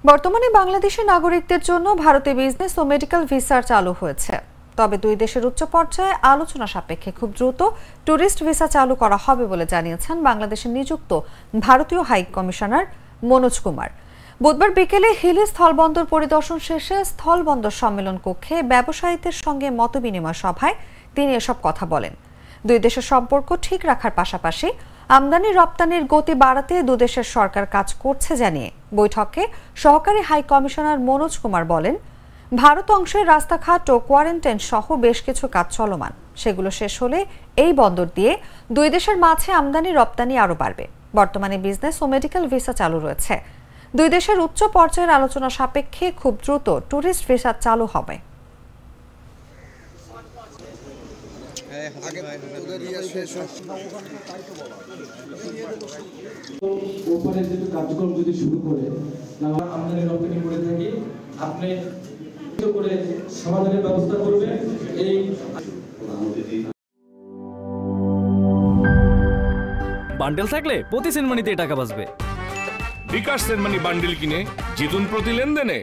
বর্তমানে বাংলাদেশের নাগরিকদের জন্য ভারতে বিজনেস ও মেডিকেল ভিসা চালু হয়েছে। তবে দুই দেশের উচ্চ পর্যায়ে আলোচনা সাপেক্ষে খুব দ্রুত ট্যুরিস্ট ভিসা চালু করা হবে বলে জানিয়েছেন বাংলাদেশে নিযুক্ত ভারতীয় হাই কমিশনার মনোজ কুমার। বুধবার বিকেলে হিলি স্থলবন্দর পরিদর্শন শেষে স্থলবন্দর সম্মেলন কক্ষে ব্যবসায়ীদের সঙ্গে মতবিনিময় সভায় তিনি এসব কথা বলেন। দুই দেশের সম্পর্ক ঠিক রাখার পাশাপাশি আমদানি রপ্তানির গতি বাড়াতে দুদেশের সরকার কাজ করছে জানিয়ে বৈঠকে সহকারী হাই কমিশনার মনোজ কুমার বলেন, ভারত অংশের রাস্তাঘাট ও কোয়ারেন্টাইন সহ বেশ কিছু কাজ চলমান। সেগুলো শেষ হলে এই বন্দর দিয়ে দুই দেশের মাঝে আমদানি রপ্তানি আরও বাড়বে। বর্তমানে বিজনেস ও মেডিকেল ভিসা চালু রয়েছে। দুই দেশের উচ্চ পর্যায়ের আলোচনা সাপেক্ষে খুব দ্রুত ট্যুরিস্ট ভিসা চালু হবে। কার্যক্রম যদি শুরু করে আমদানি রপ্তানি করে থাকি, আপনি করে সমাধানের ব্যবস্থা করবেন। এই বান্ডেল থাকলে প্রতি সেনমানিতে টাকা বাঁচবে। বিকাশ সেনমানি বান্ডেল কিনে জিতুন প্রতি লেনদেনে।